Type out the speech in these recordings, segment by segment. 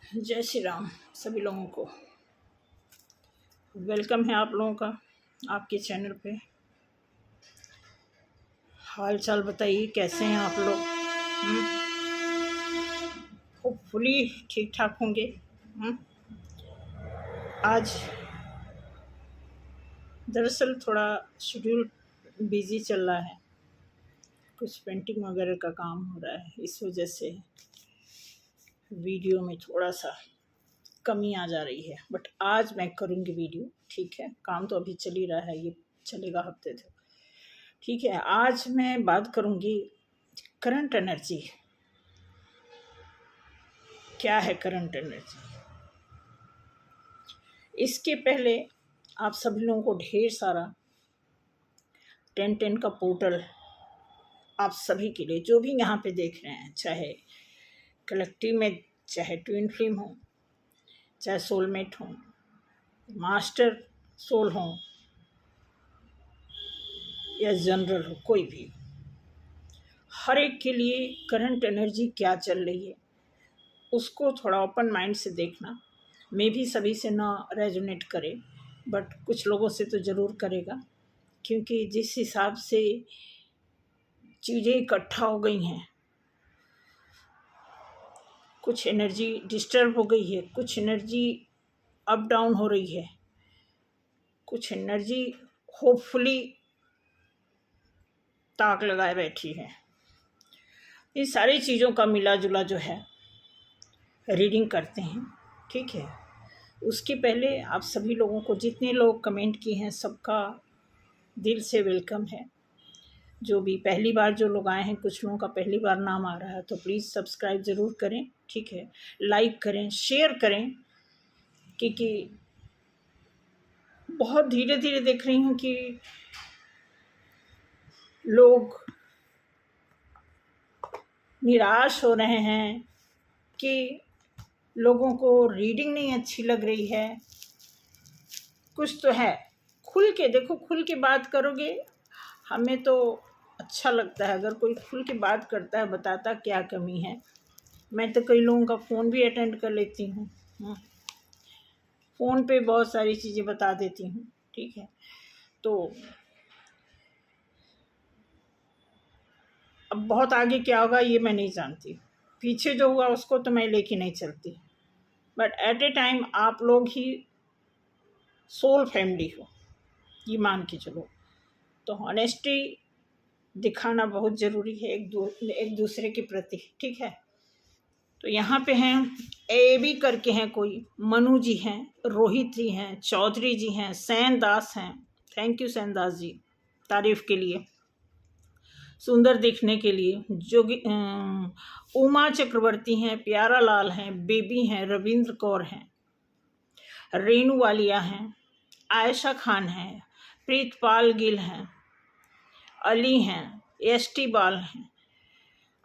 जय श्री राम सभी लोगों को। वेलकम है आप लोगों का आपके चैनल पे। हाल चाल बताइए, कैसे हैं आप लोग? होपफुली ठीक ठाक होंगे। आज दरअसल थोड़ा शेड्यूल बिजी चल रहा है, कुछ पेंटिंग वगैरह का काम हो रहा है, इस वजह से वीडियो में थोड़ा सा कमी आ जा रही है। बट आज मैं करूँगी वीडियो, ठीक है। काम तो अभी चल ही रहा है, ये चलेगा हफ्ते तक, ठीक है। आज मैं बात करूँगी करंट एनर्जी। क्या है करंट एनर्जी? इसके पहले आप सभी लोगों को ढेर सारा 10-10 का पोर्टल आप सभी के लिए, जो भी यहाँ पे देख रहे हैं, चाहे कलेक्टिव में, चाहे ट्विन फ्लेम हो, चाहे सोलमेट हो, मास्टर सोल हो या जनरल हो, कोई भी, हर एक के लिए करंट एनर्जी क्या चल रही है उसको थोड़ा ओपन माइंड से देखना। मे भी सभी से ना रेजोनेट करे, बट कुछ लोगों से तो ज़रूर करेगा, क्योंकि जिस हिसाब से चीज़ें इकट्ठा हो गई हैं, कुछ एनर्जी डिस्टर्ब हो गई है, कुछ एनर्जी अप डाउन हो रही है, कुछ एनर्जी होपफुली ताक लगाए बैठी है। इन सारी चीज़ों का मिला जुला जो है रीडिंग करते हैं, ठीक है। उसके पहले आप सभी लोगों को, जितने लोग कमेंट किए हैं, सबका दिल से वेलकम है। जो भी पहली बार जो लोग आए हैं, कुछ लोगों का पहली बार नाम आ रहा है, तो प्लीज़ सब्सक्राइब ज़रूर करें, ठीक है। लाइक करें, शेयर करें, क्योंकि बहुत धीरे धीरे देख रही हूँ कि लोग निराश हो रहे हैं कि लोगों को रीडिंग नहीं अच्छी लग रही है। कुछ तो है, खुल के देखो, खुल के बात करोगे, हमें तो अच्छा लगता है अगर कोई खुल के बात करता है, बताता क्या कमी है। मैं तो कई लोगों का फ़ोन भी अटेंड कर लेती हूँ, फ़ोन पे बहुत सारी चीज़ें बता देती हूँ, ठीक है। तो अब बहुत आगे क्या होगा ये मैं नहीं जानती, पीछे जो हुआ उसको तो मैं लेके नहीं चलती, बट एट ए टाइम आप लोग ही सोल फैमिली हो, ये मान के चलो। तो ऑनेस्टी दिखाना बहुत ज़रूरी है एक दूसरे के प्रति, ठीक है। तो यहाँ पे हैं ए बी करके हैं, कोई मनु जी हैं, रोहित जी हैं, चौधरी जी हैं, सैन दास हैं। Thank you San Das ji, तारीफ़ के लिए, सुंदर दिखने के लिए। जोगी उमा चक्रवर्ती हैं, प्यारा लाल हैं, बेबी हैं, रविंद्र कौर हैं, रेणु वालिया हैं, आयशा खान हैं, प्रीतपाल गिल हैं, अली हैं, एसटी बाल हैं।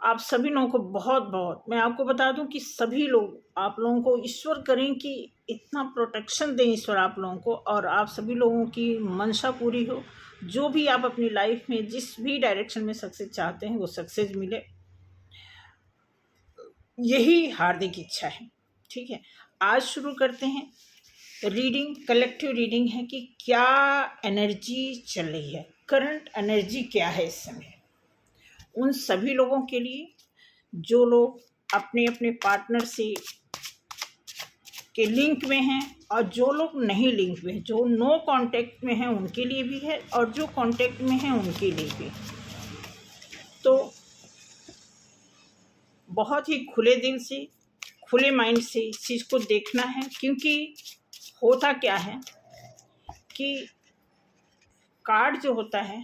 आप सभी लोगों को बहुत बहुत, मैं आपको बता दूं कि सभी लोग, आप लोगों को ईश्वर करें कि इतना प्रोटेक्शन दें ईश्वर आप लोगों को, और आप सभी लोगों की मंशा पूरी हो। जो भी आप अपनी लाइफ में जिस भी डायरेक्शन में सक्सेस चाहते हैं वो सक्सेस मिले, यही हार्दिक इच्छा है, ठीक है। आज शुरू करते हैं रीडिंग। कलेक्टिव रीडिंग है कि क्या एनर्जी चल रही है, करंट एनर्जी क्या है इस समय उन सभी लोगों के लिए जो लोग अपने अपने पार्टनर से के लिंक में हैं, और जो लोग नहीं लिंक में हैं, जो नो कांटेक्ट में हैं उनके लिए भी है, और जो कांटेक्ट में हैं उनके लिए भी। तो बहुत ही खुले दिल से, खुले माइंड से इस चीज़ को देखना है, क्योंकि होता क्या है कि कार्ड जो होता है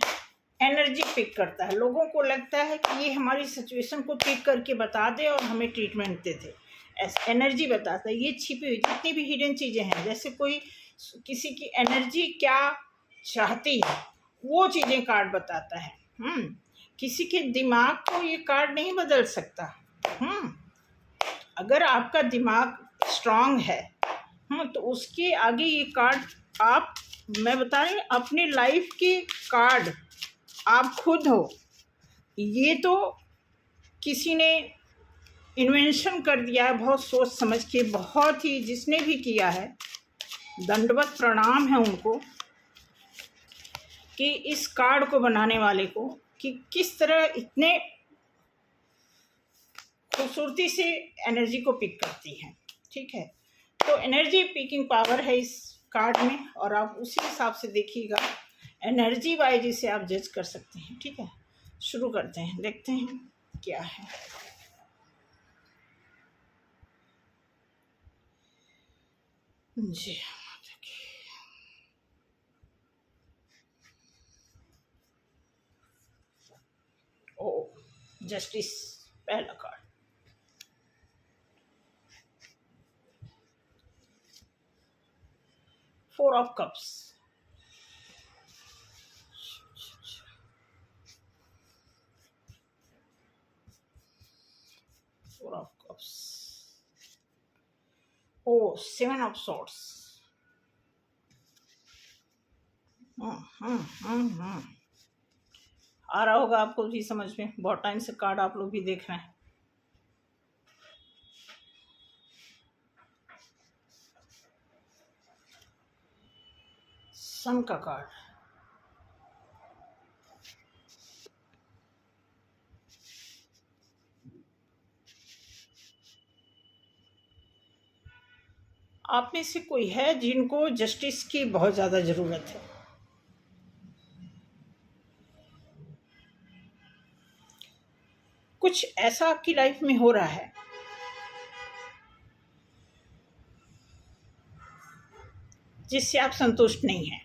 एनर्जी पिक करता है। लोगों को लगता है कि ये हमारी सिचुएशन को पिक करके बता दे और हमें ट्रीटमेंट दे दे, ऐसा एनर्जी बताता है। ये छिपी हुई जितनी भी हिडन चीज़ें हैं, जैसे कोई किसी की एनर्जी क्या चाहती है वो चीज़ें कार्ड बताता है। किसी के दिमाग को ये कार्ड नहीं बदल सकता। अगर आपका दिमाग स्ट्रांग है तो उसके आगे ये कार्ड, आप, मैं बता रही हूँ, अपने लाइफ के कार्ड आप खुद हो। ये तो किसी ने इन्वेंशन कर दिया है, बहुत सोच समझ के, बहुत ही, जिसने भी किया है दंडवत प्रणाम है उनको, कि इस कार्ड को बनाने वाले को, कि किस तरह इतने खूबसूरती से एनर्जी को पिक करती है। ठीक है, तो एनर्जी पिकिंग पावर है इस कार्ड में, और आप उसी हिसाब से देखिएगा, एनर्जी वाइज इसे आप जज कर सकते हैं। ठीक है, शुरू करते हैं, देखते हैं क्या है। जी, ओ जस्टिस पहला card, four of cups, four of cups, ओ सेवन ऑफ सॉर्ड्स, आ रहा होगा आपको भी समझ में, बहुत टाइम से कार्ड आप लोग भी देख रहे हैं। सन का कार्ड, आप में से कोई है जिनको जस्टिस की बहुत ज़्यादा ज़रूरत है। कुछ ऐसा आपकी लाइफ में हो रहा है जिससे आप संतुष्ट नहीं हैं।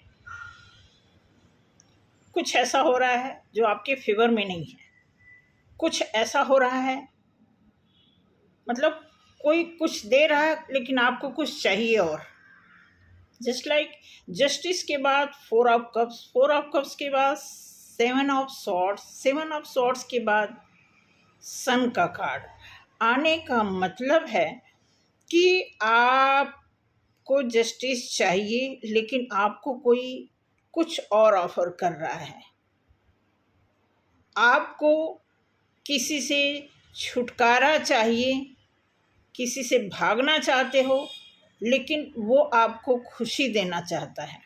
कुछ ऐसा हो रहा है जो आपके फेवर में नहीं है। कुछ ऐसा हो रहा है, मतलब कोई कुछ दे रहा है लेकिन आपको कुछ चाहिए और। जस्ट लाइक जस्टिस के बाद four of cups, four of cups के बाद seven of swords, seven of swords के बाद सन का कार्ड आने का मतलब है कि आपको जस्टिस चाहिए लेकिन आपको कोई कुछ और ऑफर कर रहा है। आपको किसी से छुटकारा चाहिए, किसी से भागना चाहते हो, लेकिन वो आपको खुशी देना चाहता है।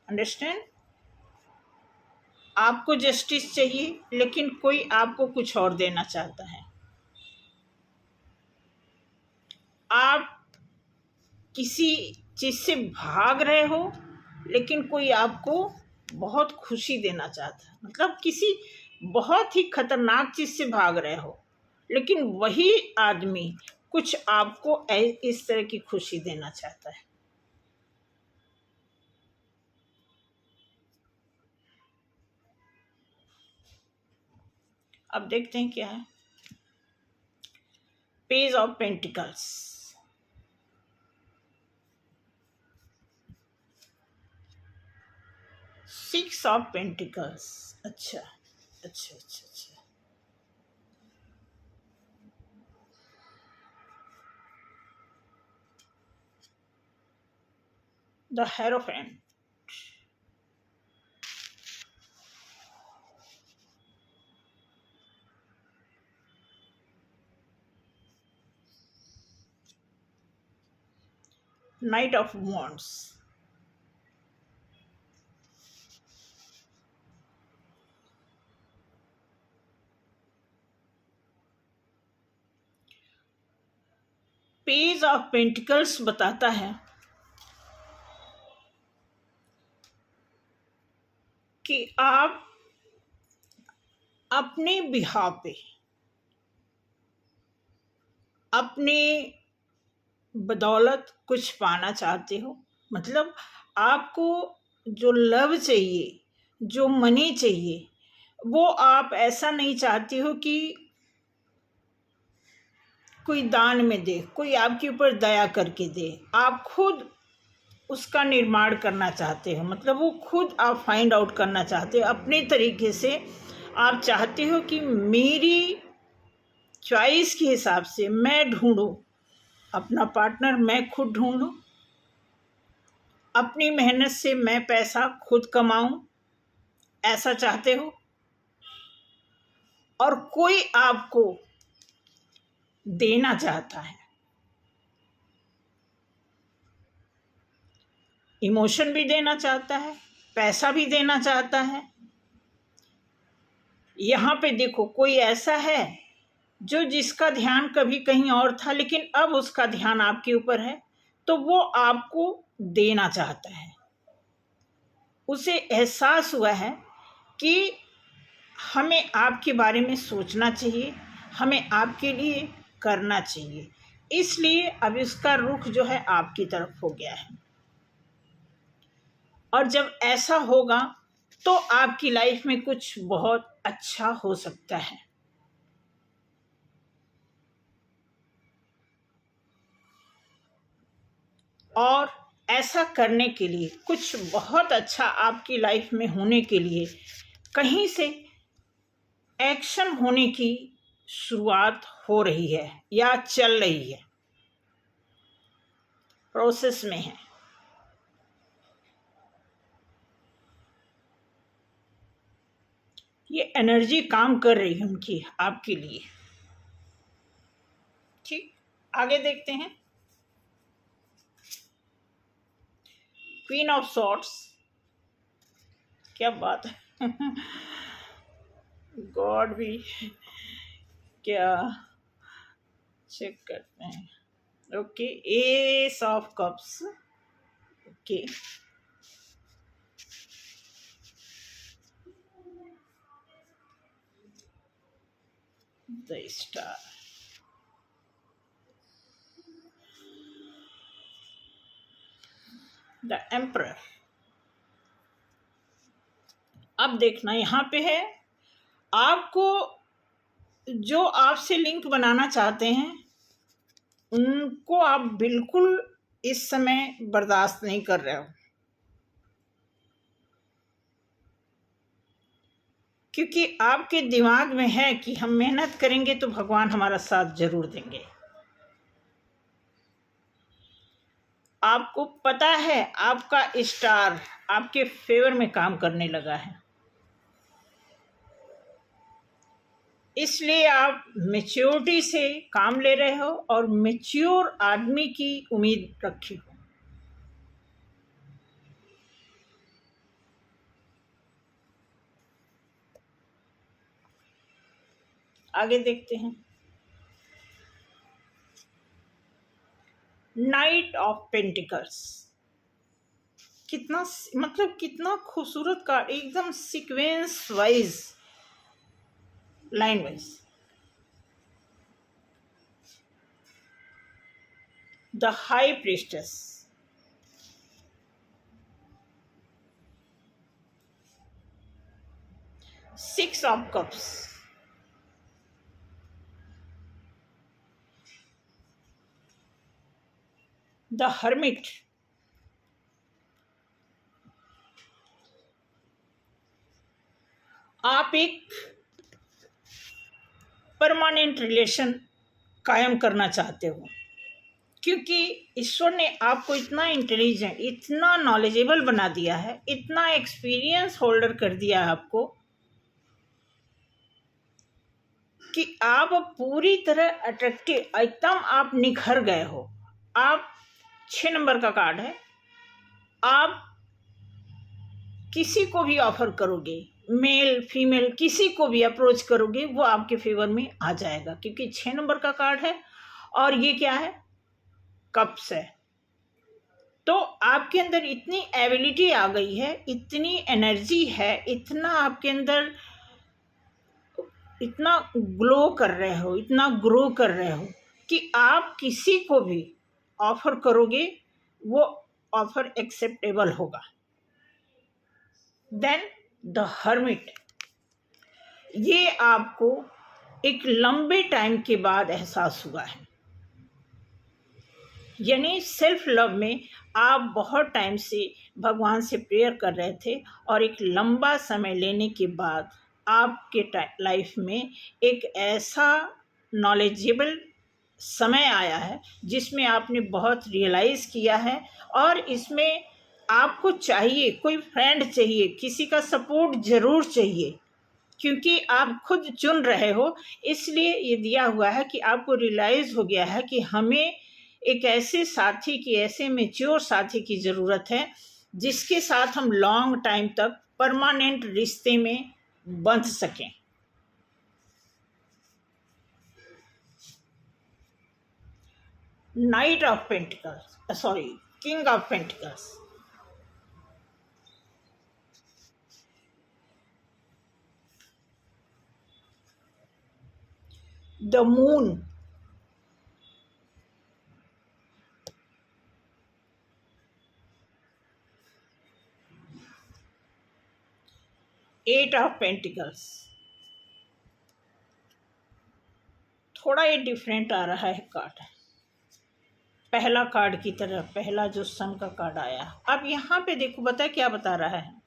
अंडरस्टैंड? आपको जस्टिस चाहिए लेकिन कोई आपको कुछ और देना चाहता है। आप किसी चीज़ से भाग रहे हो लेकिन कोई आपको बहुत खुशी देना चाहता है। मतलब किसी बहुत ही खतरनाक चीज़ से भाग रहे हो लेकिन वही आदमी कुछ आपको इस तरह की खुशी देना चाहता है। अब देखते हैं क्या है। Page of pentacles, six of pentacles, अच्छा अच्छा अच्छा अच्छा, the hierophant, night of wands, page of pentacles बताता है कि आप अपने बिहाव पे, अपने बदौलत कुछ पाना चाहते हो। मतलब आपको जो लव चाहिए, जो मनी चाहिए, वो आप ऐसा नहीं चाहती हो कि कोई दान में दे, कोई आपके ऊपर दया करके दे। आप खुद उसका निर्माण करना चाहते हो। मतलब वो खुद आप फाइंड आउट करना चाहते हो अपने तरीके से। आप चाहते हो कि मेरी चॉइस के हिसाब से मैं ढूंढूं अपना पार्टनर, मैं खुद ढूंढूं, अपनी मेहनत से मैं पैसा खुद कमाऊं, ऐसा चाहते हो। और कोई आपको देना चाहता है, इमोशन भी देना चाहता है, पैसा भी देना चाहता है। यहाँ पे देखो, कोई ऐसा है जो जिसका ध्यान कभी कहीं और था लेकिन अब उसका ध्यान आपके ऊपर है, तो वो आपको देना चाहता है। उसे एहसास हुआ है कि हमें आपके बारे में सोचना चाहिए, हमें आपके लिए करना चाहिए, इसलिए अब इसका रुख जो है आपकी तरफ हो गया है। और जब ऐसा होगा तो आपकी लाइफ में कुछ बहुत अच्छा हो सकता है। और ऐसा करने के लिए, कुछ बहुत अच्छा आपकी लाइफ में होने के लिए कहीं से एक्शन होने की शुरुआत हो रही है या चल रही है, प्रोसेस में है। ये एनर्जी काम कर रही है उनकी आपके लिए। ठीक, आगे देखते हैं। क्वीन ऑफ सॉर्ड्स, क्या बात है। गॉड भी क्या चेक करते हैं। Okay, S of cups, okay, the star, the emperor. अब देखना यहाँ पे है, आपको जो आपसे लिंक बनाना चाहते हैं उनको आप बिल्कुल इस समय बर्दाश्त नहीं कर रहे हो, क्योंकि आपके दिमाग में है कि हम मेहनत करेंगे तो भगवान हमारा साथ जरूर देंगे। आपको पता है आपका स्टार आपके फेवर में काम करने लगा है, इसलिए आप मैच्योरिटी से काम ले रहे हो और मैच्योर आदमी की उम्मीद रखी हो। आगे देखते हैं। नाइट ऑफ पेंटिकल्स, कितना मतलब कितना खूबसूरत कार्ड, एकदम sequence wise, line wise. The high priestess, six of cups, the hermit, आप एक परमानेंट रिलेशन कायम करना चाहते हो, क्योंकि ईश्वर ने आपको इतना इंटेलिजेंट, इतना नॉलेजेबल बना दिया है, इतना एक्सपीरियंस होल्डर कर दिया है आपको कि आप पूरी तरह अट्रैक्टिव, एकदम आप निखर गए हो। आप 6 नंबर का कार्ड है, आप किसी को भी ऑफर करोगे, मेल फीमेल किसी को भी अप्रोच करोगे, वो आपके फेवर में आ जाएगा, क्योंकि 6 नंबर का कार्ड है और ये क्या है, कप्स है। तो आपके अंदर इतनी एबिलिटी आ गई है, इतनी एनर्जी है, इतना आपके अंदर, इतना ग्लो कर रहे हो, इतना ग्रो कर रहे हो कि आप किसी को भी ऑफर करोगे वो ऑफर एक्सेप्टेबल होगा। देन द हर्मिट, ये आपको एक लंबे टाइम के बाद एहसास हुआ है, यानी सेल्फ लव में आप बहुत टाइम से भगवान से प्रेयर कर रहे थे और एक लंबा समय लेने के बाद आपके लाइफ में एक ऐसा नॉलेजेबल समय आया है जिसमें आपने बहुत रियलाइज़ किया है, और इसमें आपको चाहिए, कोई फ्रेंड चाहिए, किसी का सपोर्ट ज़रूर चाहिए, क्योंकि आप खुद चुन रहे हो, इसलिए ये दिया हुआ है कि आपको रियलाइज हो गया है कि हमें एक ऐसे साथी की, ऐसे मैच्योर साथी की ज़रूरत है जिसके साथ हम लॉन्ग टाइम तक परमानेंट रिश्ते में बंध सकें। Knight of pentacles, sorry, king of pentacles. The moon, eight of pentacles. थोड़ा ये डिफरेंट आ रहा है कार्ड, पहला कार्ड की तरह, पहला जो सन का कार्ड आया। अब यहाँ पे देखो, बता क्या बता रहा है,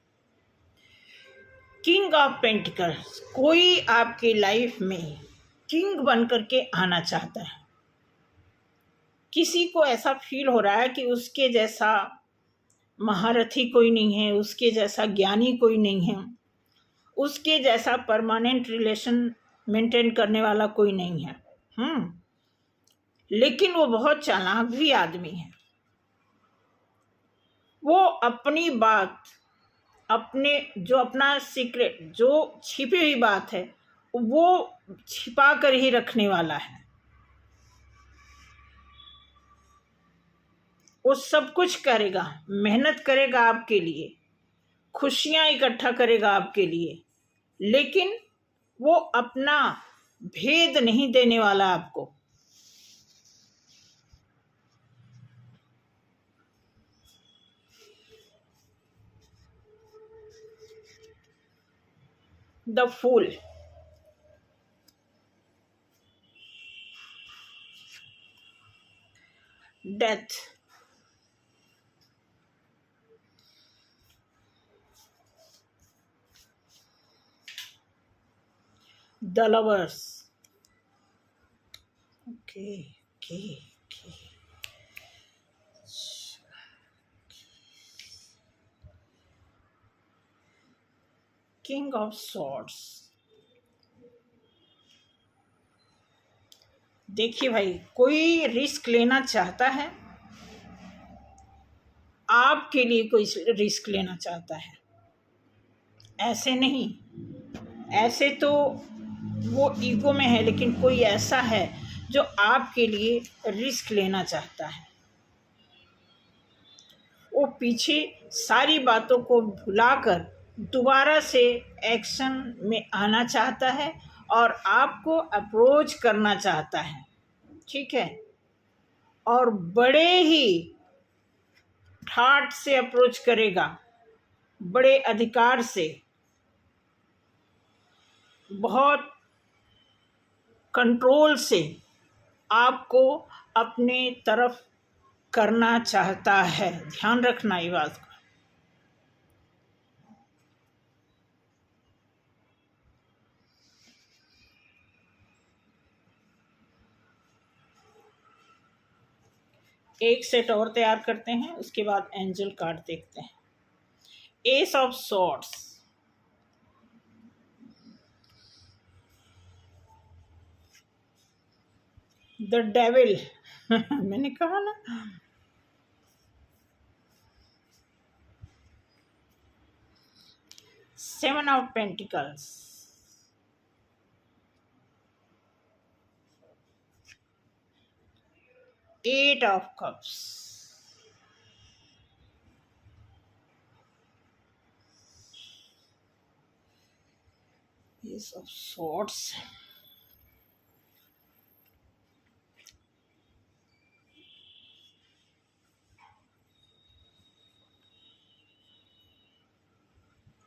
किंग ऑफ पेंटिकल्स। कोई आपके लाइफ में किंग बन करके आना चाहता है। किसी को ऐसा फील हो रहा है कि उसके जैसा महारथी कोई नहीं है, उसके जैसा ज्ञानी कोई नहीं है, उसके जैसा परमानेंट रिलेशन मेंटेन करने वाला कोई नहीं है। लेकिन वो बहुत चालाक भी आदमी है। वो अपनी बात, अपने जो अपना सीक्रेट, जो छिपी हुई बात है, वो छिपा कर ही रखने वाला है। वो सब कुछ करेगा, मेहनत करेगा आपके लिए, खुशियां इकट्ठा करेगा आपके लिए, लेकिन वो अपना भेद नहीं देने वाला आपको। The fool, death, the lovers. Okay okay okay, king of swords. देखिए भाई, कोई रिस्क लेना चाहता है, आपके लिए कोई रिस्क लेना चाहता है। ऐसे नहीं, ऐसे तो वो ईगो में है, लेकिन कोई ऐसा है जो आपके लिए रिस्क लेना चाहता है। वो पीछे सारी बातों को भुलाकर दोबारा से एक्शन में आना चाहता है और आपको अप्रोच करना चाहता है, ठीक है, और बड़े ही ठाट से अप्रोच करेगा, बड़े अधिकार से, बहुत कंट्रोल से आपको अपने तरफ करना चाहता है। ध्यान रखना ये बात का। एक सेट और तैयार करते हैं, उसके बाद एंजल कार्ड देखते हैं। Ace of swords, the devil. मैंने कहा ना, seven of pentacles, eight of cups, ace of swords,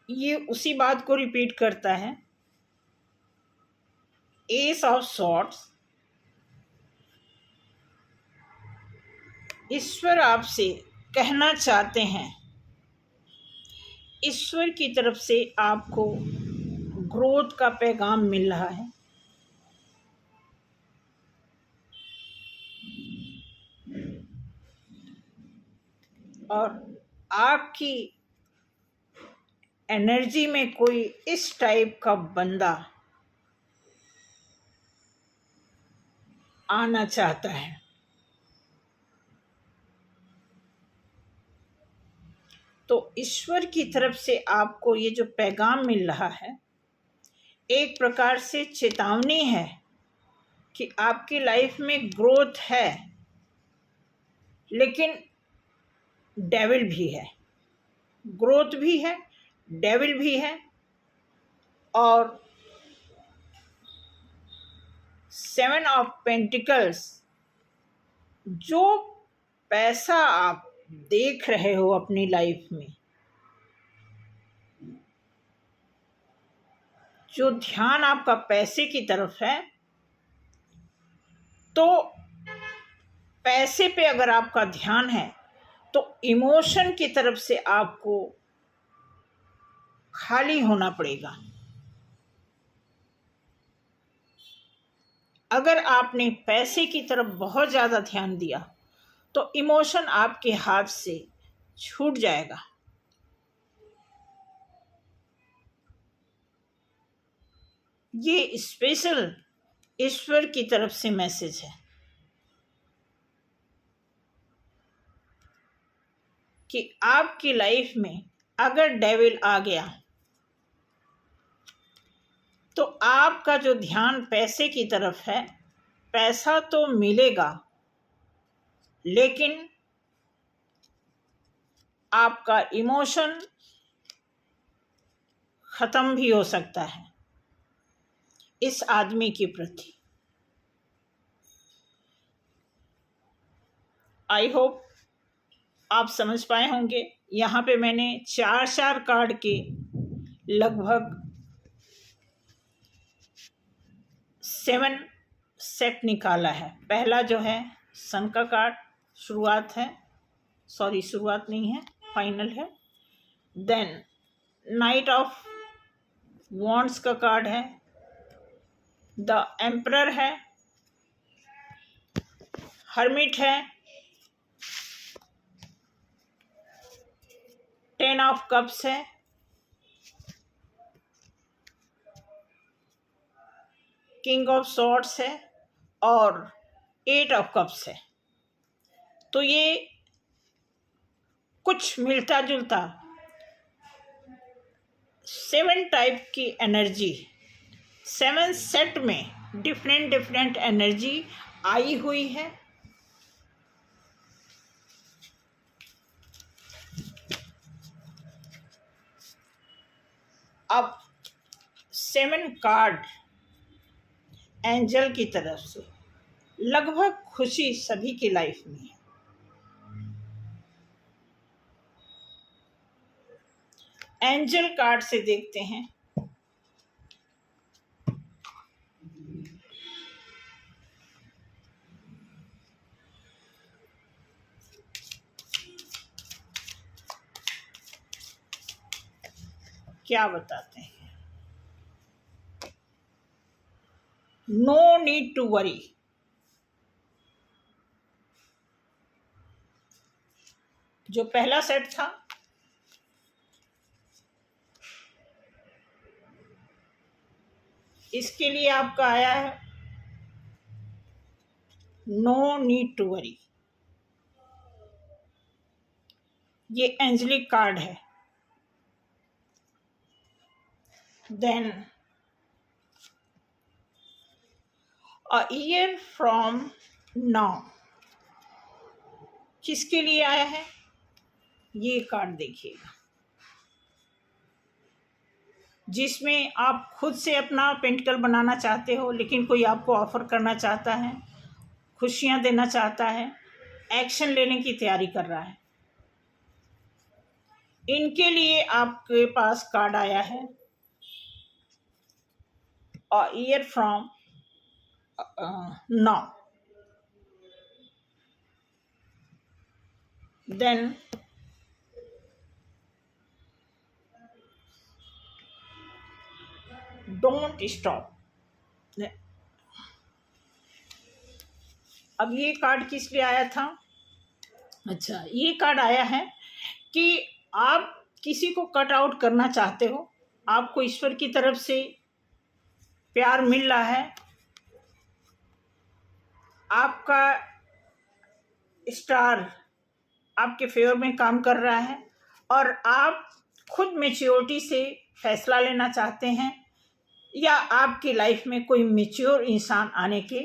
ये उसी बात को रिपीट करता है। एस ऑफ सॉर्ड्स, ईश्वर आपसे कहना चाहते हैं, ईश्वर की तरफ से आपको ग्रोथ का पैगाम मिल रहा है। और आपकी एनर्जी में कोई इस टाइप का बंदा आना चाहता है, तो ईश्वर की तरफ से आपको ये जो पैगाम मिल रहा है एक प्रकार से चेतावनी है कि आपकी लाइफ में ग्रोथ है, लेकिन डेविल भी है। ग्रोथ भी है, डेविल भी है, और 7 ऑफ पेंटिकल्स, जो पैसा आप देख रहे हो अपनी लाइफ में, जो ध्यान आपका पैसे की तरफ है, तो पैसे पे अगर आपका ध्यान है तो इमोशन की तरफ से आपको खाली होना पड़ेगा। अगर आपने पैसे की तरफ बहुत ज़्यादा ध्यान दिया तो इमोशन आपके हाथ से छूट जाएगा। ये स्पेशल ईश्वर की तरफ से मैसेज है कि आपकी लाइफ में अगर डेविल आ गया तो आपका जो ध्यान पैसे की तरफ है, पैसा तो मिलेगा, लेकिन आपका इमोशन खत्म भी हो सकता है इस आदमी के प्रति। आई होप आप समझ पाए होंगे। यहाँ पे मैंने 4 कार्ड के लगभग 7 सेट निकाला है। पहला जो है सन का कार्ड, शुरुआत है, सॉरी शुरुआत नहीं है, फाइनल है। देन नाइट ऑफ वॉन्ड्स का कार्ड है, द एम्परर है, हर्मिट है, 10 ऑफ कप्स है, किंग ऑफ सॉर्ड्स है, और 8 ऑफ कप्स है। तो ये कुछ मिलता जुलता 7 टाइप की एनर्जी, 7 सेट में डिफरेंट एनर्जी आई हुई है। अब 7 कार्ड एंजल की तरफ से, लगभग खुशी सभी की लाइफ में है। एंजल कार्ड से देखते हैं क्या बताते हैं। No need to worry. जो पहला सेट था इसके लिए आपका आया है नो नीड टू वरी। ये एंजलिक कार्ड है। Then a year from now, किसके लिए आया है ये कार्ड देखिएगा, जिसमें आप खुद से अपना पेंटिकल बनाना चाहते हो, लेकिन कोई आपको ऑफर करना चाहता है, खुशियां देना चाहता है, एक्शन लेने की तैयारी कर रहा है। इनके लिए आपके पास कार्ड आया है a year from now. Then don't stop. अब ये कार्ड किस लिए आया था? अच्छा, ये कार्ड आया है कि आप किसी को कट आउट करना चाहते हो, आपको ईश्वर की तरफ से प्यार मिल रहा है, आपका स्टार आपके फेवर में काम कर रहा है और आप खुद मैच्योरिटी से फैसला लेना चाहते हैं, या आपकी लाइफ में कोई मैच्योर इंसान आने के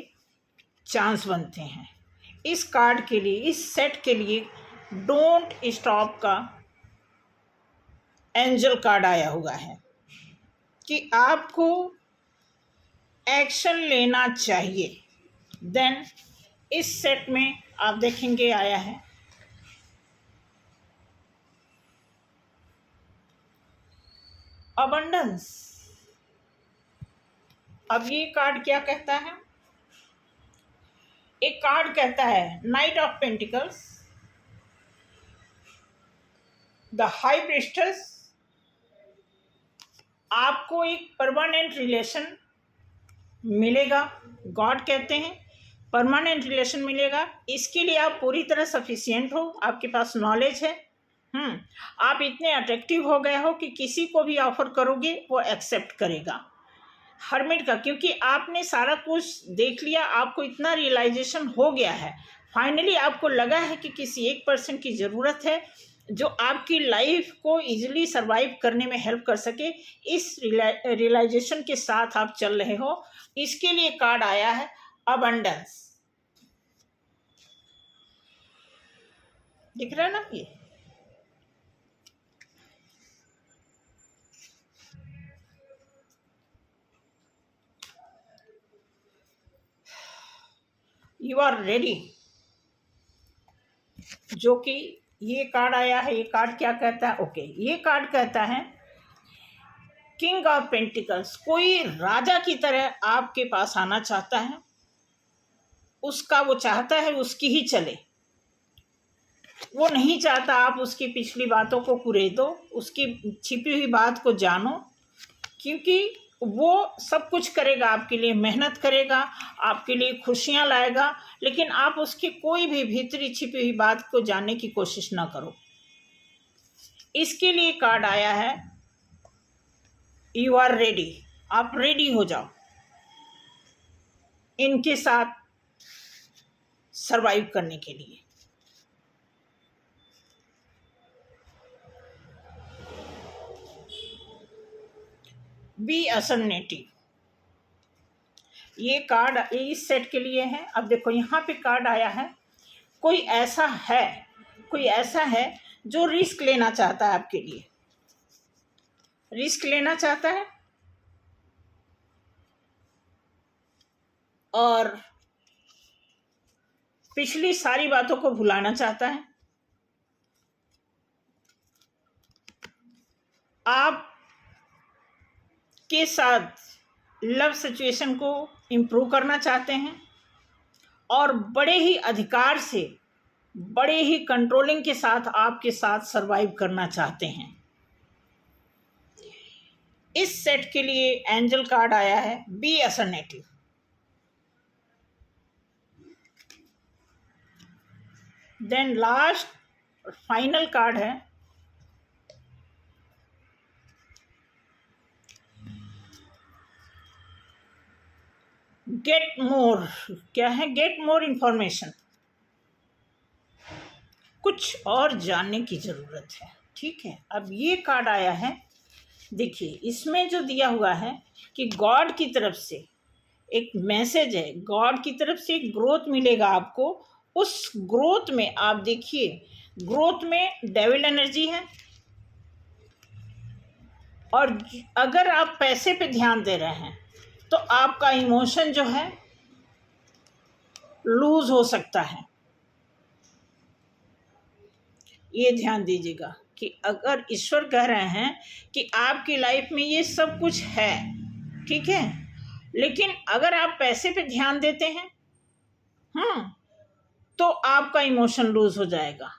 चांस बनते हैं। इस कार्ड के लिए, इस सेट के लिए डोंट स्टॉप का एंजल कार्ड आया हुआ है कि आपको एक्शन लेना चाहिए। देन इस सेट में आप देखेंगे आया है अबंडेंस। अब ये कार्ड क्या कहता है? एक कार्ड कहता है night of pentacles, the high priestess. आपको एक परमानेंट रिलेशन मिलेगा, गॉड कहते हैं परमानेंट रिलेशन मिलेगा। इसके लिए आप पूरी तरह सफिशिएंट हो, आपके पास नॉलेज है, आप इतने अट्रैक्टिव हो गए हो कि किसी को भी ऑफर करोगे वो एक्सेप्ट करेगा। हर्मिट का, क्योंकि आपने सारा कुछ देख लिया, आपको इतना रियलाइजेशन हो गया है, फाइनली आपको लगा है कि किसी एक पर्सन की ज़रूरत है जो आपकी लाइफ को इजीली सरवाइव करने में हेल्प कर सके। इस रियलाइजेशन के साथ आप चल रहे हो, इसके लिए कार्ड आया है अबंडेंस। दिख रहा है ना ये? यू आर रेडी, जो कि ये कार्ड आया है। ये कार्ड क्या कहता है? ओके, ये कार्ड कहता है किंग ऑफ पेंटिकल्स। कोई राजा की तरह आपके पास आना चाहता है, उसका वो चाहता है उसकी ही चले, वो नहीं चाहता आप उसकी पिछली बातों को कुरेदो, उसकी छिपी हुई बात को जानो, क्योंकि वो सब कुछ करेगा आपके लिए, मेहनत करेगा, आपके लिए खुशियां लाएगा, लेकिन आप उसकी कोई भी भीतरी छिपी हुई बात को जानने की कोशिश ना करो। इसके लिए कार्ड आया है यू आर रेडी। आप रेडी हो जाओ इनके साथ सरवाइव करने के लिए। बी असर्टेनिटी, ये कार्ड इस सेट के लिए है। अब देखो यहाँ पे कार्ड आया है कोई ऐसा है जो रिस्क लेना चाहता है, आपके लिए रिस्क लेना चाहता है और पिछली सारी बातों को भुलाना चाहता है। आप के साथ लव सिचुएशन को इम्प्रूव करना चाहते हैं और बड़े ही अधिकार से, बड़े ही कंट्रोलिंग के साथ आपके साथ सरवाइव करना चाहते हैं। इस सेट के लिए एंजल कार्ड आया है be assertive. Then last final card है गेट मोर। क्या है? गेट मोर इंफॉर्मेशन, कुछ और जानने की ज़रूरत है। ठीक है, अब ये कार्ड आया है, देखिए इसमें जो दिया हुआ है कि गॉड की तरफ से एक मैसेज है, गॉड की तरफ से एक ग्रोथ मिलेगा आपको। उस ग्रोथ में आप देखिए, ग्रोथ में डेविल एनर्जी है, और अगर आप पैसे पे ध्यान दे रहे हैं तो आपका इमोशन जो है लूज हो सकता है। ये ध्यान दीजिएगा कि अगर ईश्वर कह रहे हैं कि आपकी लाइफ में ये सब कुछ है, ठीक है, लेकिन अगर आप पैसे पे ध्यान देते हैं तो आपका इमोशन लूज हो जाएगा।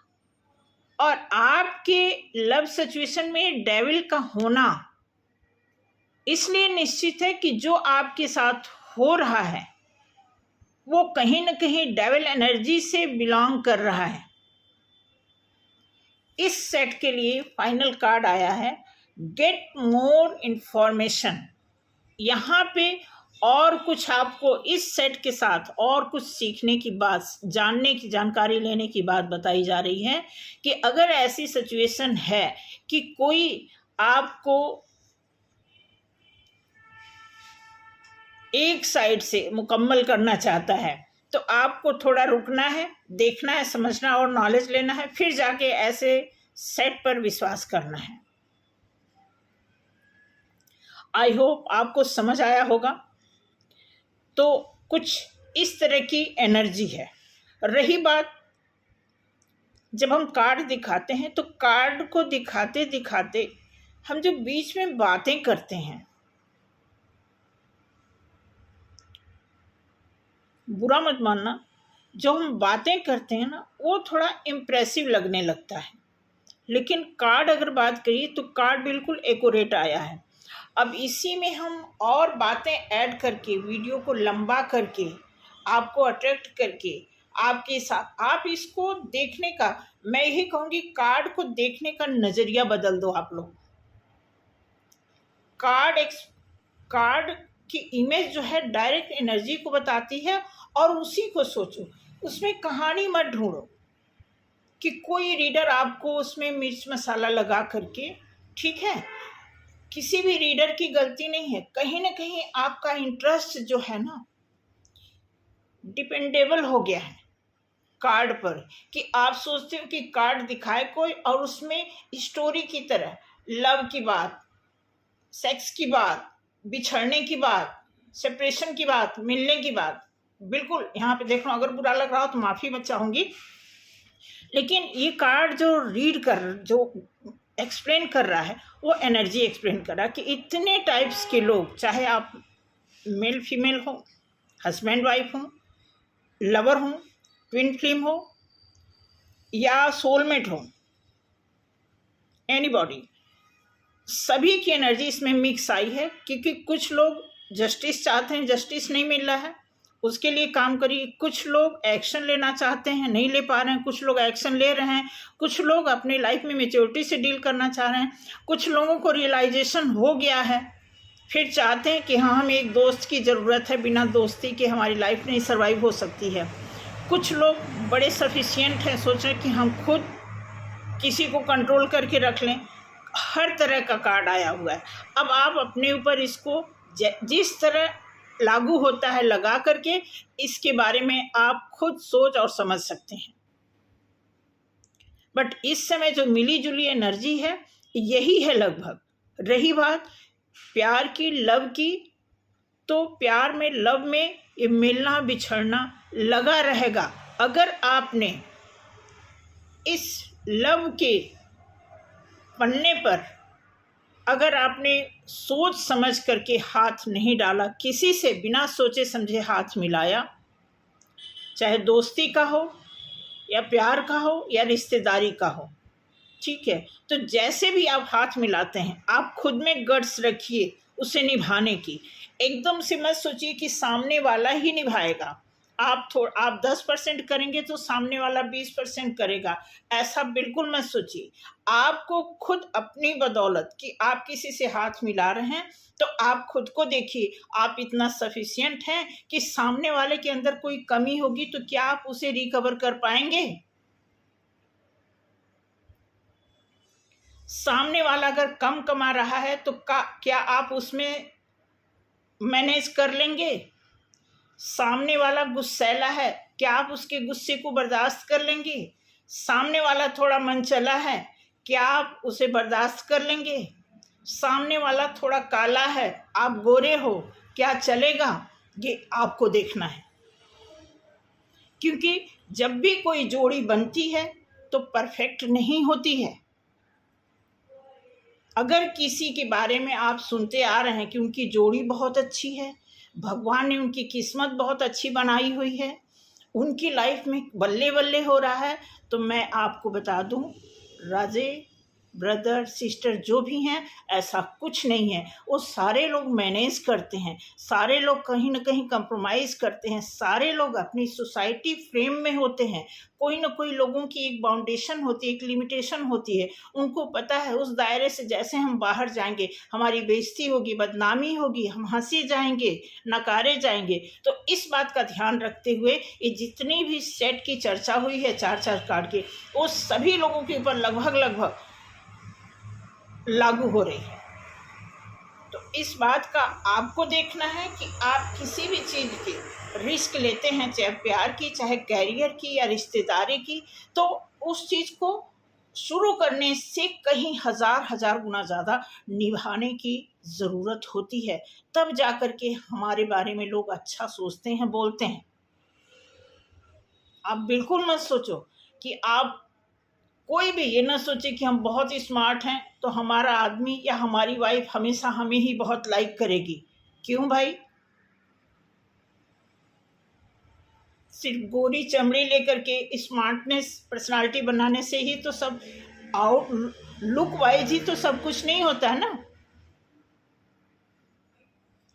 और आपके लव सिचुएशन में डेविल का होना इसलिए निश्चित है कि जो आपके साथ हो रहा है वो कहीं ना कहीं डेविल एनर्जी से बिलोंग कर रहा है। इस सेट के लिए फाइनल कार्ड आया है गेट मोर इंफॉर्मेशन। यहाँ पे और कुछ आपको इस सेट के साथ और कुछ सीखने की बात, जानने की, जानकारी लेने की बात बताई जा रही है कि अगर ऐसी सिचुएशन है कि कोई आपको एक साइड से मुकम्मल करना चाहता है तो आपको थोड़ा रुकना है, देखना है, समझना और नॉलेज लेना है, फिर जाके ऐसे सेट पर विश्वास करना है। आई होप आपको समझ आया होगा। तो कुछ इस तरह की एनर्जी है। रही बात, जब हम कार्ड दिखाते हैं तो कार्ड को दिखाते दिखाते हम जो बीच में बातें करते हैं, बुरा मत मानना, जो हम बातें करते हैं ना वो थोड़ा इम्प्रेसिव लगने लगता है, लेकिन कार्ड अगर बात करिए तो कार्ड बिल्कुल एक्यूरेट आया है। अब इसी में हम और बातें ऐड करके, वीडियो को लंबा करके, आपको अट्रैक्ट करके आपके साथ, आप इसको देखने का, मैं यही कहूँगी कार्ड को देखने का नज़रिया बदल दो आप लोग। कार्ड की इमेज जो है डायरेक्ट एनर्जी को बताती है और उसी को सोचो, उसमें कहानी मत ढूंढो कि कोई रीडर आपको उसमें मिर्च मसाला लगा करके, ठीक है, किसी भी रीडर की गलती नहीं है, कहीं ना कहीं आपका इंटरेस्ट जो है ना डिपेंडेबल हो गया है कार्ड पर, कि आप सोचते हो कि कार्ड दिखाए कोई और उसमें स्टोरी की तरह लव की बात, सेक्स की बात, बिछड़ने की बात, सेपरेशन की बात, मिलने की बात, बिल्कुल यहाँ पे देख लो, अगर बुरा लग रहा हो तो माफ़ी मैं चाहूँगी, लेकिन ये कार्ड जो एक्सप्लेन कर रहा है वो एनर्जी एक्सप्लेन कर रहा है कि इतने टाइप्स के लोग, चाहे आप मेल फीमेल हो, हस्बैंड वाइफ हो, लवर हो, ट्विन फ्लेम हो या सोलमेट हो, एनीबॉडी, सभी की एनर्जी इसमें मिक्स आई है। क्योंकि कुछ लोग जस्टिस चाहते हैं, जस्टिस नहीं मिल रहा है, उसके लिए काम करिए। कुछ लोग एक्शन लेना चाहते हैं, नहीं ले पा रहे हैं, कुछ लोग एक्शन ले रहे हैं, कुछ लोग अपनी लाइफ में मैच्योरिटी से डील करना चाह रहे हैं, कुछ लोगों को रियलाइजेशन हो गया है, फिर चाहते हैं कि हाँ हमें एक दोस्त की ज़रूरत है, बिना दोस्ती के हमारी लाइफ नहीं सर्वाइव हो सकती है। कुछ लोग बड़े सफिशिएंट हैं, सोच रहे हैं कि हम खुद किसी को कंट्रोल करके रख लें। हर तरह का कार्ड आया हुआ है। अब आप अपने ऊपर इसको जिस तरह लागू होता है लगा करके इसके बारे में आप खुद सोच और समझ सकते हैं। बट इस समय जो मिली जुली एनर्जी है यही है लगभग। रही बात प्यार की, लव की, तो प्यार में, लव में ये मिलना बिछड़ना लगा रहेगा। अगर आपने इस लव के पन्ने पर अगर आपने सोच समझ करके हाथ नहीं डाला, किसी से बिना सोचे समझे हाथ मिलाया, चाहे दोस्ती का हो या प्यार का हो या रिश्तेदारी का हो, ठीक है, तो जैसे भी आप हाथ मिलाते हैं आप खुद में गट्स रखिए उसे निभाने की। एकदम से मत सोचिए कि सामने वाला ही निभाएगा, आप 10% करेंगे तो सामने वाला 20% करेगा, ऐसा बिल्कुल मत सोचिए। आपको खुद अपनी बदौलत कि आप किसी से हाथ मिला रहे हैं तो आप खुद को देखिए, आप इतना सफिशिएंट हैं कि सामने वाले के अंदर कोई कमी होगी तो क्या आप उसे रिकवर कर पाएंगे? सामने वाला अगर कम कमा रहा है तो क्या आप उसमें मैनेज कर लेंगे? सामने वाला गुस्सैला है, क्या आप उसके गुस्से को बर्दाश्त कर लेंगे? सामने वाला थोड़ा मनचला है, क्या आप उसे बर्दाश्त कर लेंगे? सामने वाला थोड़ा काला है, आप गोरे हो, क्या चलेगा? ये आपको देखना है। क्योंकि जब भी कोई जोड़ी बनती है तो परफेक्ट नहीं होती है। अगर किसी के बारे में आप सुनते आ रहे हैं कि उनकी जोड़ी बहुत अच्छी है, भगवान ने उनकी किस्मत बहुत अच्छी बनाई हुई है, उनकी लाइफ में बल्ले बल्ले हो रहा है, तो मैं आपको बता दूं, राजे ब्रदर सिस्टर जो भी हैं, ऐसा कुछ नहीं है। वो सारे लोग मैनेज करते हैं, सारे लोग कहीं ना कहीं कंप्रोमाइज़ करते हैं, सारे लोग अपनी सोसाइटी फ्रेम में होते हैं। कोई ना कोई लोगों की एक बाउंडेशन होती है, एक लिमिटेशन होती है। उनको पता है उस दायरे से जैसे हम बाहर जाएंगे हमारी बेइज्जती होगी, बदनामी होगी, हम हंसे जाएंगे, नकारे जाएंगे। तो इस बात का ध्यान रखते हुए ये जितनी भी सेट की चर्चा हुई है 4-4 कार्ड की, वो सभी लोगों के ऊपर लगभग लागू हो रही है। तो इस बात का आपको देखना है कि आप किसी भी चीज़ की रिस्क लेते हैं, चाहे प्यार की, चाहे कैरियर की या रिश्तेदारी की, तो उस चीज़ को शुरू करने से कहीं हज़ार गुना ज़्यादा निभाने की ज़रूरत होती है। तब जा कर के हमारे बारे में लोग अच्छा सोचते हैं, बोलते हैं। आप बिल्कुल मत सोचो कि आप कोई भी ये ना सोचे कि हम बहुत ही स्मार्ट हैं तो हमारा आदमी या हमारी वाइफ हमेशा हमें ही बहुत लाइक करेगी। क्यों भाई? सिर्फ गोरी चमड़ी लेकर के स्मार्टनेस पर्सनालिटी बनाने से ही तो सब आउट लुक वाइज ही तो सब कुछ नहीं होता है ना।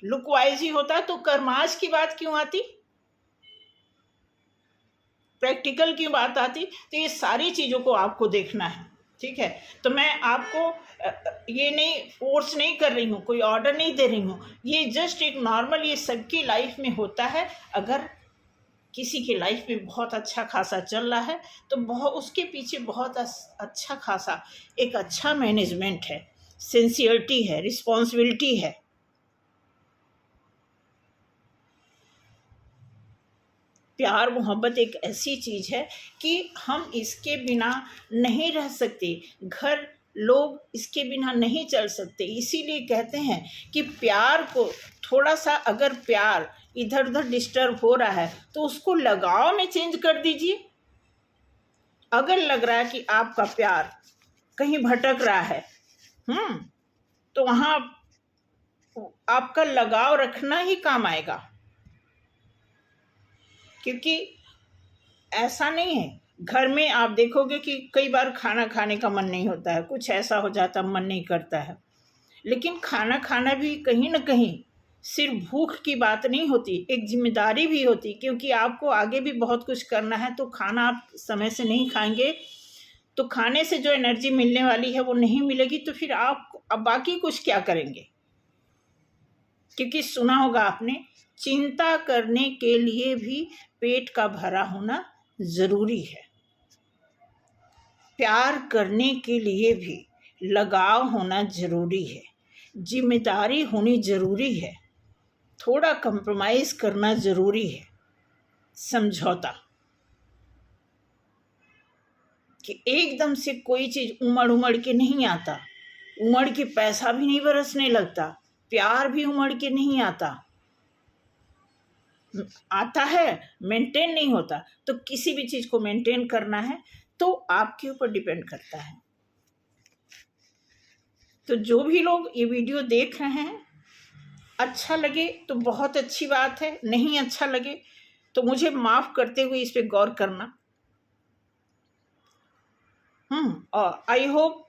लुक वाइज ही होता है तो कर्माश की बात क्यों आती, प्रैक्टिकल की बात आती? तो ये सारी चीज़ों को आपको देखना है, ठीक है। तो मैं आपको ये नहीं फोर्स नहीं कर रही हूँ, कोई ऑर्डर नहीं दे रही हूँ, ये जस्ट एक नॉर्मल, ये सबकी लाइफ में होता है। अगर किसी की लाइफ में बहुत अच्छा खासा चल रहा है तो बहुत उसके पीछे बहुत अच्छा खासा एक अच्छा मैनेजमेंट है, सिंसियरिटी है, रिस्पॉन्सिबिलिटी है। प्यार मोहब्बत एक ऐसी चीज़ है कि हम इसके बिना नहीं रह सकते, घर लोग इसके बिना नहीं चल सकते। इसीलिए कहते हैं कि प्यार को थोड़ा सा, अगर प्यार इधर उधर डिस्टर्ब हो रहा है तो उसको लगाव में चेंज कर दीजिए। अगर लग रहा है कि आपका प्यार कहीं भटक रहा है तो वहाँ आपका लगाव रखना ही काम आएगा। क्योंकि ऐसा नहीं है, घर में आप देखोगे कि कई बार खाना खाने का मन नहीं होता है, कुछ ऐसा हो जाता मन नहीं करता है। लेकिन खाना खाना भी कहीं ना कहीं सिर्फ भूख की बात नहीं होती, एक जिम्मेदारी भी होती। क्योंकि आपको आगे भी बहुत कुछ करना है, तो खाना आप समय से नहीं खाएंगे तो खाने से जो एनर्जी मिलने वाली है वो नहीं मिलेगी, तो फिर आप अब बाकी कुछ क्या करेंगे? क्योंकि सुना होगा आपने, चिंता करने के लिए भी पेट का भरा होना ज़रूरी है। प्यार करने के लिए भी लगाव होना ज़रूरी है, जिम्मेदारी होनी ज़रूरी है, थोड़ा कंप्रोमाइज़ करना ज़रूरी है, समझौता। कि एकदम से कोई चीज़ उमड़ के नहीं आता, उमड़ के पैसा भी नहीं बरसने लगता, प्यार भी उमड़ के नहीं आता है, मेंटेन नहीं होता। तो किसी भी चीज़ को मेंटेन करना है तो आपके ऊपर डिपेंड करता है। तो जो भी लोग ये वीडियो देख रहे हैं, अच्छा लगे तो बहुत अच्छी बात है, नहीं अच्छा लगे तो मुझे माफ़ करते हुए इस पे गौर करना। और आई होप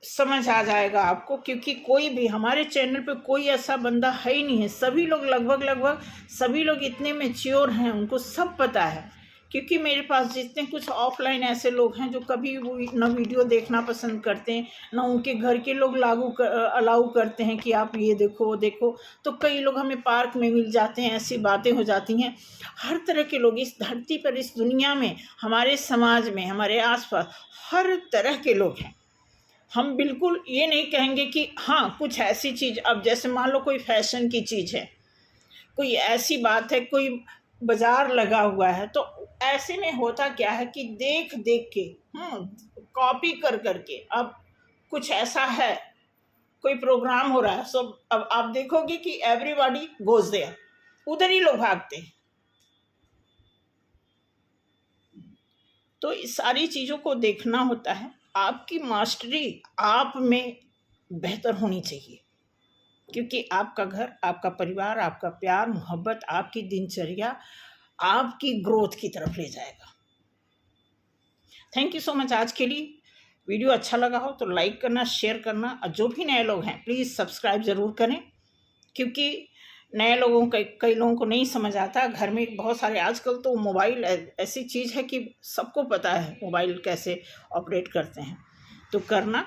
समझ आ जाएगा आपको, क्योंकि कोई भी हमारे चैनल पे कोई ऐसा बंदा है ही नहीं है। सभी लोग लगभग सभी लोग इतने मैच्योर हैं, उनको सब पता है। क्योंकि मेरे पास जितने कुछ ऑफलाइन ऐसे लोग हैं जो कभी ना वीडियो देखना पसंद करते हैं, ना उनके घर के लोग अलाउ करते हैं कि आप ये देखो वो देखो। तो कई लोग हमें पार्क में मिल जाते हैं, ऐसी बातें हो जाती हैं। हर तरह के लोग इस धरती पर, इस दुनिया में, हमारे समाज में, हमारे आसपास हर तरह के लोग हैं। हम बिल्कुल ये नहीं कहेंगे कि हाँ कुछ ऐसी चीज़, अब जैसे मान लो कोई फैशन की चीज़ है, कोई ऐसी बात है, कोई बाजार लगा हुआ है, तो ऐसे में होता क्या है कि देख के कॉपी करके, अब कुछ ऐसा है, कोई प्रोग्राम हो रहा है, सो अब आप देखोगे कि एवरीबॉडी गोज देयर, उधर ही लोग भागते हैं। तो इस सारी चीज़ों को देखना होता है। आपकी मास्टरी आप में बेहतर होनी चाहिए, क्योंकि आपका घर, आपका परिवार, आपका प्यार मोहब्बत आपकी दिनचर्या आपकी ग्रोथ की तरफ ले जाएगा। थैंक यू सो मच आज के लिए। वीडियो अच्छा लगा हो तो लाइक करना, शेयर करना, और जो भी नए लोग हैं प्लीज़ सब्सक्राइब ज़रूर करें, क्योंकि नए लोगों कई लोगों को नहीं समझ आता। घर में बहुत सारे आजकल तो मोबाइल ऐसी चीज़ है कि सबको पता है मोबाइल कैसे ऑपरेट करते हैं। तो करना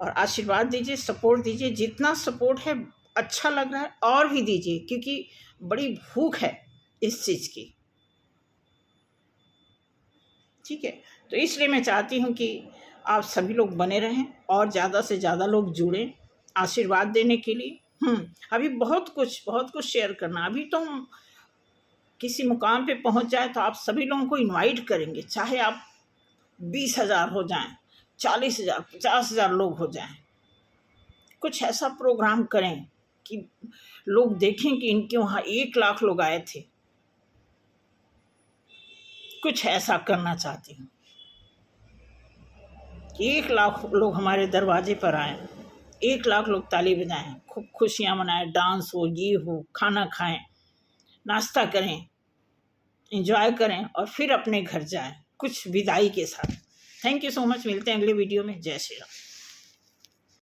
और आशीर्वाद दीजिए, सपोर्ट दीजिए, जितना सपोर्ट है अच्छा लग रहा है और भी दीजिए, क्योंकि बड़ी भूख है इस चीज़ की। ठीक है, तो इसलिए मैं चाहती हूँ कि आप सभी लोग बने रहें और ज़्यादा से ज़्यादा लोग जुड़ें आशीर्वाद देने के लिए। अभी बहुत कुछ शेयर करना। अभी तो हम किसी मुकाम पे पहुंच जाए तो आप सभी लोगों को इनवाइट करेंगे, चाहे आप 20,000 हो जाएं, 40,000, 50,000 लोग हो जाएं। कुछ ऐसा प्रोग्राम करें कि लोग देखें कि इनके वहाँ 1 लाख लोग आए थे। कुछ ऐसा करना चाहती हूँ, 1 लाख लोग हमारे दरवाजे पर आए, 1 लाख लोग ताली बजाएं, खूब खुशियाँ मनाएं, डांस हो, ये हो, खाना खाएं, नाश्ता करें, एंजॉय करें और फिर अपने घर जाएं कुछ विदाई के साथ। Thank you so much. मिलते हैं अगले वीडियो में। जय श्री राम।